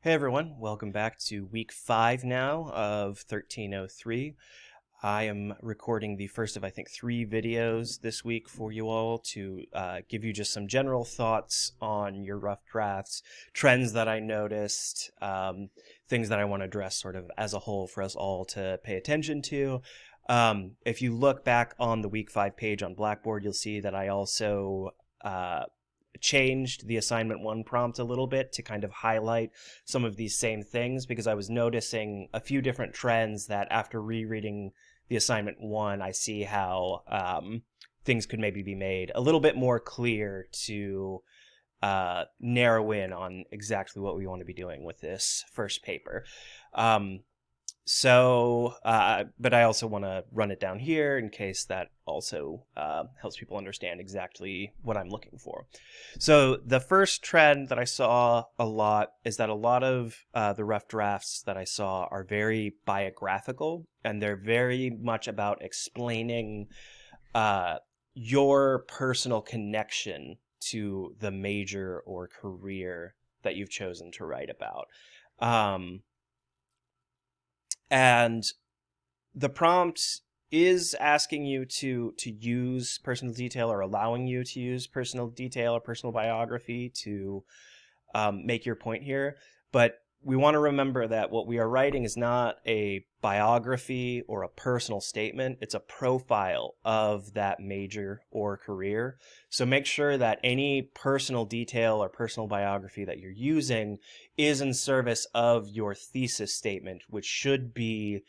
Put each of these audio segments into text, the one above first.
Hey everyone, welcome back to week 5 now of 1303. I am recording the first of, I think, 3 videos this week for you all to give you just some general thoughts on your rough drafts, trends that I noticed, things that I want to address sort of as a whole for us all to pay attention to. If you look back on the week 5 page on Blackboard, you'll see that I also changed the assignment 1 prompt a little bit to kind of highlight some of these same things because I was noticing a few different trends that after rereading the assignment 1, I see how things could maybe be made a little bit more clear to narrow in on exactly what we want to be doing with this first paper. But I also want to run it down here in case that also helps people understand exactly what I'm looking for. So the first trend that I saw a lot is that a lot of the rough drafts that I saw are very biographical, and they're very much about explaining your personal connection to the major or career that you've chosen to write about. And the prompt is asking you to use personal detail or allowing you to use personal detail or personal biography to make your point here. But we want to remember that what we are writing is not a biography or a personal statement. It's a profile of that major or career. So make sure that any personal detail or personal biography that you're using is in service of your thesis statement, which should be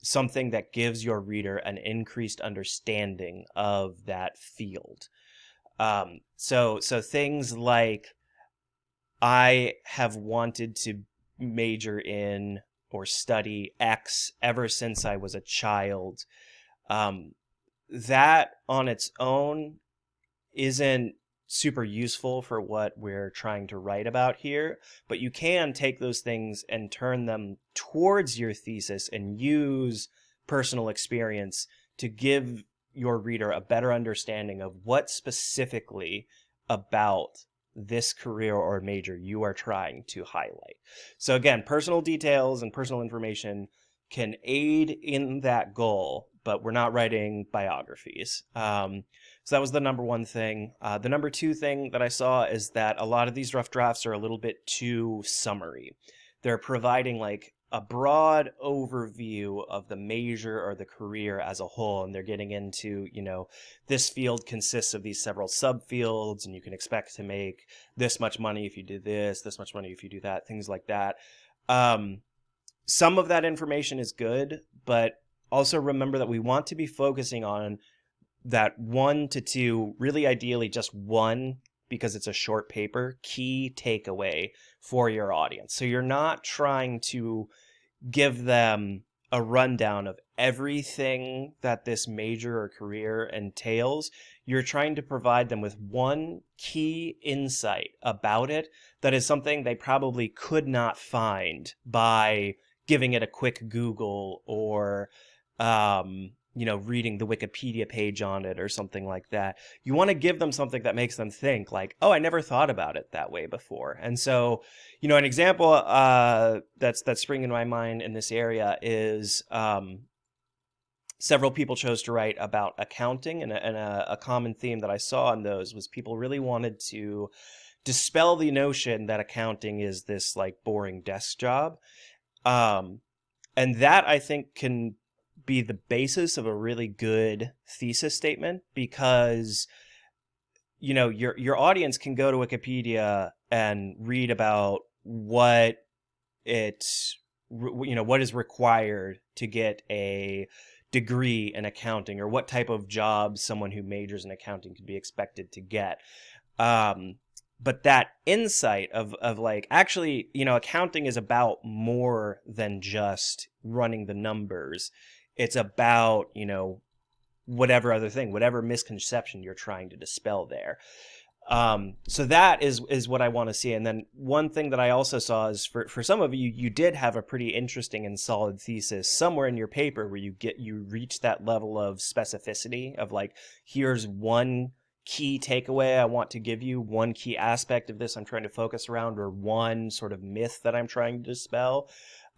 something that gives your reader an increased understanding of that field. So things like, I have wanted to major in or study X ever since I was a child. That on its own isn't super useful for what we're trying to write about here, but you can take those things and turn them towards your thesis and use personal experience to give your reader a better understanding of what specifically about this career or major you are trying to highlight. So again, personal details and personal information can aid in that goal, but we're not writing biographies. So that was the number 1 thing. The number 2 thing that I saw is that a lot of these rough drafts are a little bit too summary. They're providing like a broad overview of the major or the career as a whole, and they're getting into, this field consists of these several subfields, and you can expect to make this much money if you do this much money if you do that, things like that. Some of that information is good, but also remember that we want to be focusing on that 1 to 2, really ideally just 1, because it's a short paper, key takeaway for your audience. So you're not trying to give them a rundown of everything that this major or career entails. You're trying to provide them with 1 key insight about it that is something they probably could not find by giving it a quick Google or reading the Wikipedia page on it or something like that. You want to give them something that makes them think like, oh, I never thought about it that way before. And so, an example that's springing to my mind in this area is several people chose to write about accounting, and a common theme that I saw in those was people really wanted to dispel the notion that accounting is this like boring desk job. And that I think can be the basis of a really good thesis statement, because your audience can go to Wikipedia and read about what what is required to get a degree in accounting, or what type of job someone who majors in accounting could be expected to get. But that insight of like, actually, accounting is about more than just running the numbers. It's about, whatever other thing, whatever misconception you're trying to dispel there. So that is what I want to see. And then one thing that I also saw is for some of you, you did have a pretty interesting and solid thesis somewhere in your paper where you reach that level of specificity of like, here's one key takeaway I want to give you, one key aspect of this I'm trying to focus around, or one sort of myth that I'm trying to dispel.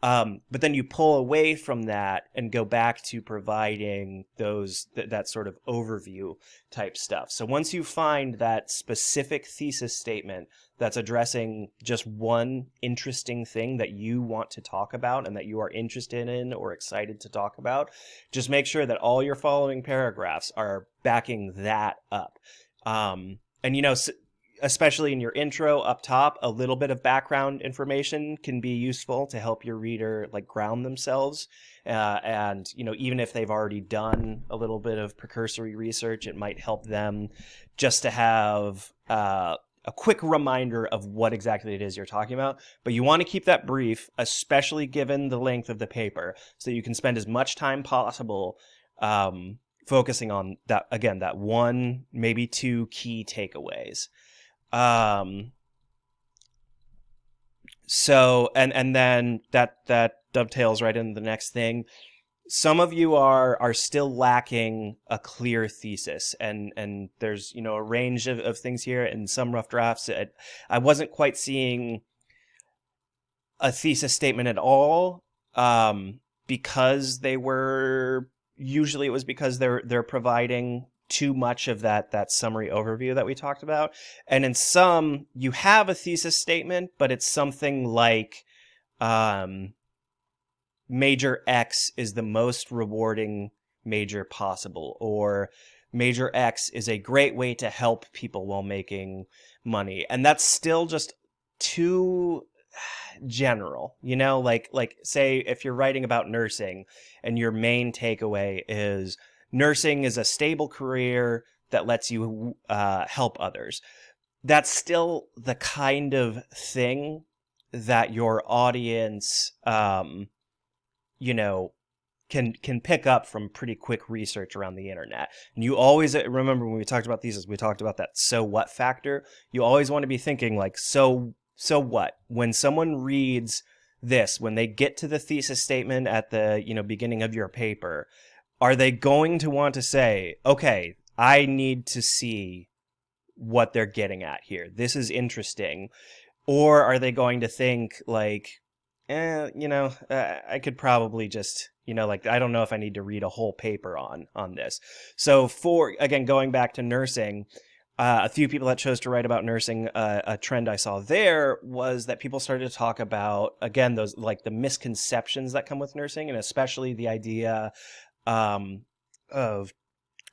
But then you pull away from that and go back to providing that sort of overview type stuff. So once you find that specific thesis statement that's addressing just one interesting thing that you want to talk about and that you are interested in or excited to talk about, just make sure that all your following paragraphs are backing that up. And, you know, especially in your intro up top, a little bit of background information can be useful to help your reader like ground themselves. And, you know, even if they've already done a little bit of precursory research, it might help them just to have a quick reminder of what exactly it is you're talking about. But you want to keep that brief, especially given the length of the paper, so you can spend as much time possible focusing on that, again, that one, maybe two key takeaways. So, and then that dovetails right into the next thing. Some of you are still lacking a clear thesis, and there's, you know, a range of things here. In some rough drafts, I wasn't quite seeing a thesis statement at all, because usually it was because they're providing too much of that summary overview that we talked about. And in some, you have a thesis statement, but it's something like, major X is the most rewarding major possible, or major X is a great way to help people while making money. And that's still just too general, you know, like say if you're writing about nursing and your main takeaway is nursing is a stable career that lets you help others. That's still the kind of thing that your audience, you know, can pick up from pretty quick research around the internet. And you always remember when we talked about thesis, we talked about that so what factor. You always want to be thinking like, so what? When someone reads this, when they get to the thesis statement at the, you know, beginning of your paper, are they going to want to say, okay, I need to see what they're getting at here. This is interesting. Or are they going to think like, you know, I could probably just, you know, like, I don't know if I need to read a whole paper on this. So again, going back to nursing, a few people that chose to write about nursing, a trend I saw there was that people started to talk about, again, those like the misconceptions that come with nursing, and especially the idea of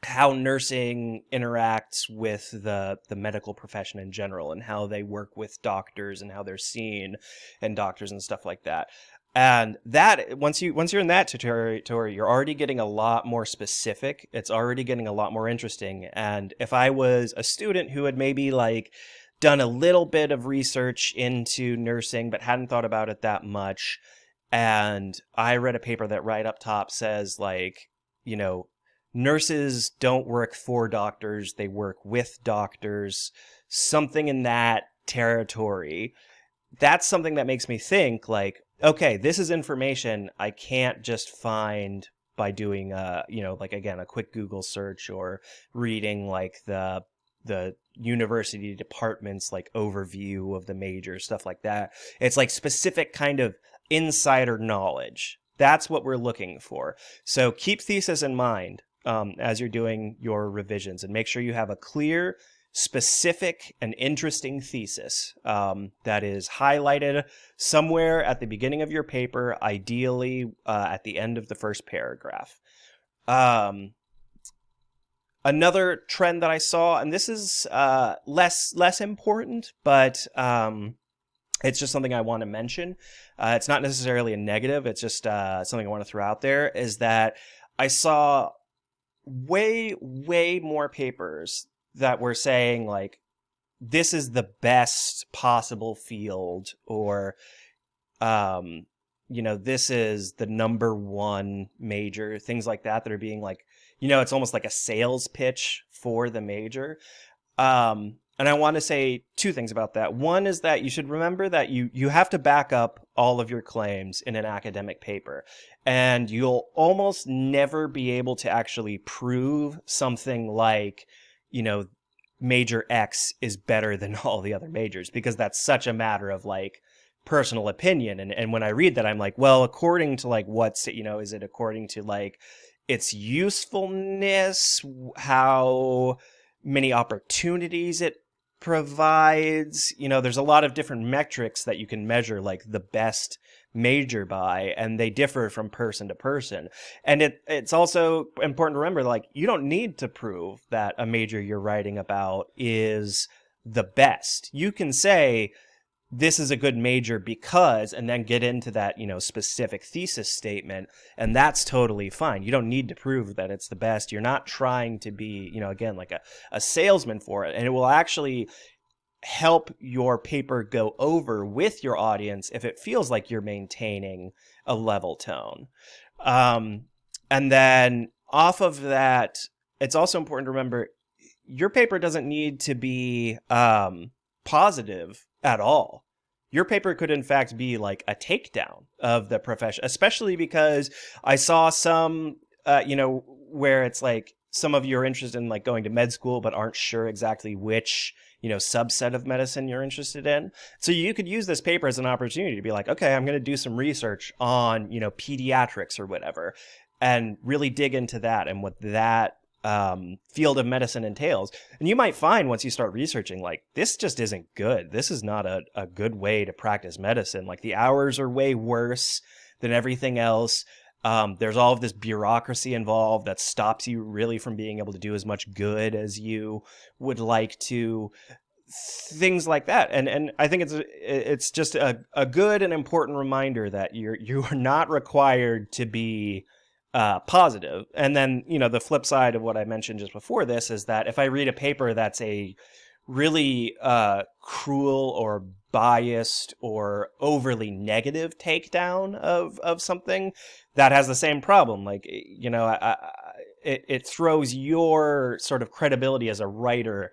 how nursing interacts with the medical profession in general, and how they work with doctors and how they're seen and doctors and stuff like that. And that once you're in that territory, you're already getting a lot more specific. It's already getting a lot more interesting. And if I was a student who had maybe like done a little bit of research into nursing but hadn't thought about it that much, and I read a paper that right up top says like, you know, nurses don't work for doctors, they work with doctors, something in that territory, that's something that makes me think like, okay, this is information I can't just find by doing you know, like, again, a quick Google search or reading like the university department's like overview of the major, stuff like that. It's like specific kind of insider knowledge. That's what we're looking for. So keep thesis in mind as you're doing your revisions, and make sure you have a clear, specific, and interesting thesis that is highlighted somewhere at the beginning of your paper, ideally at the end of the first paragraph. Another trend that I saw, and this is less important, but it's just something I want to mention. It's not necessarily a negative. It's just something I want to throw out there, is that I saw way more papers that were saying like, this is the best possible field, or you know, this is the #1 major, things like that are being like, you know, it's almost like a sales pitch for the major. And I want to say two things about that. One is that you should remember that you have to back up all of your claims in an academic paper, and you'll almost never be able to actually prove something like, you know, major X is better than all the other majors, because that's such a matter of like personal opinion. And when I read that, I'm like, well, according to like what's, is it according to like its usefulness, how many opportunities it provides? There's a lot of different metrics that you can measure like the best major by, and they differ from person to person. And it's also important to remember, like, you don't need to prove that a major you're writing about is the best. You can say this is a good major because, and then get into that, specific thesis statement, and that's totally fine. You don't need to prove that it's the best. You're not trying to be, again, like a salesman for it, and it will actually help your paper go over with your audience if it feels like you're maintaining a level tone. And then off of that, it's also important to remember your paper doesn't need to be positive at all. Your paper could in fact be like a takedown of the profession, especially because I saw some, where it's like some of you are interested in like going to med school but aren't sure exactly which subset of medicine you're interested in. So you could use this paper as an opportunity to be like, okay, I'm going to do some research on, pediatrics or whatever, and really dig into that and what that field of medicine entails. And you might find once you start researching, like, this just isn't good. This is not a good way to practice medicine. Like, the hours are way worse than everything else. There's all of this bureaucracy involved that stops you really from being able to do as much good as you would like to. Things like that. And I think it's just a good and important reminder that you are not required to be positive. And then, the flip side of what I mentioned just before this is that if I read a paper that's a really cruel or biased or overly negative takedown of something, that has the same problem. Like, it throws your sort of credibility as a writer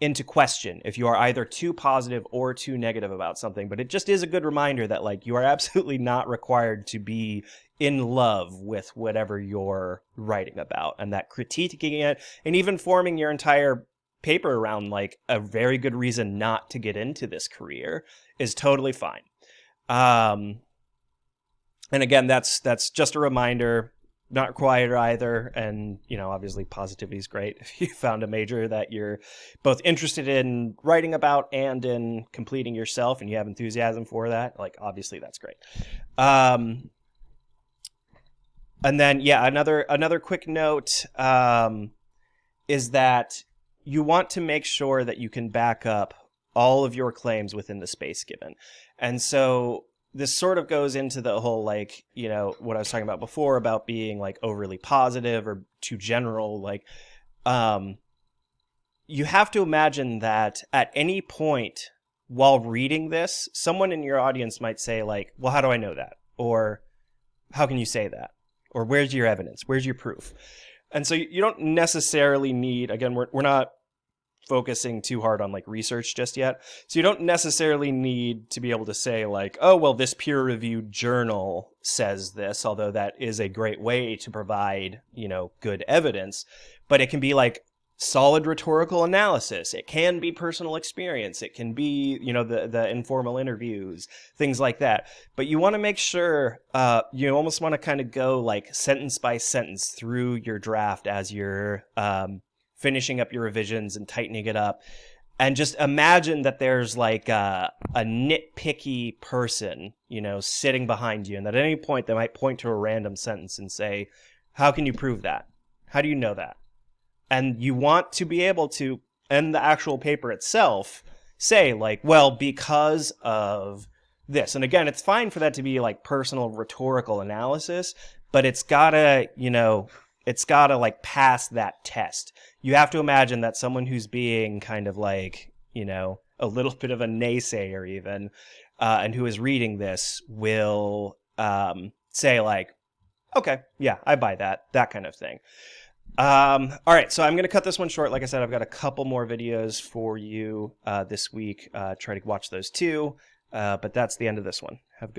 into question if you are either too positive or too negative about something. But it just is a good reminder that, like, you are absolutely not required to be in love with whatever you're writing about, and that critiquing it and even forming your entire paper around like a very good reason not to get into this career is totally fine. And again, that's just a reminder, not required either. And, obviously positivity is great. If you found a major that you're both interested in writing about and in completing yourself and you have enthusiasm for that, like, obviously that's great. And then, yeah, another quick note is that you want to make sure that you can back up all of your claims within the space given. And so this sort of goes into the whole, like, what I was talking about before about being like overly positive or too general. Like, you have to imagine that at any point while reading this, someone in your audience might say like, well, how do I know that? Or how can you say that? Or where's your evidence? Where's your proof? And so you don't necessarily need, again, we're not focusing too hard on like research just yet. So you don't necessarily need to be able to say like, oh, well, this peer-reviewed journal says this, although that is a great way to provide, good evidence. But it can be like solid rhetorical analysis. It can be personal experience. It can be, the informal interviews, things like that. But you want to make sure, you almost want to kind of go like sentence by sentence through your draft as you're finishing up your revisions and tightening it up. And just imagine that there's like a nitpicky person, sitting behind you. And that at any point they might point to a random sentence and say, how can you prove that? How do you know that? And you want to be able to, in the actual paper itself, say like, well, because of this. And again, it's fine for that to be like personal rhetorical analysis, but it's gotta, it's gotta like pass that test. You have to imagine that someone who's being kind of like, a little bit of a naysayer even, and who is reading this will say like, okay, yeah, I buy that kind of thing. All right, so I'm going to cut this one short. Like I said, I've got a couple more videos for you this week. Try to watch those too, but that's the end of this one. Have a good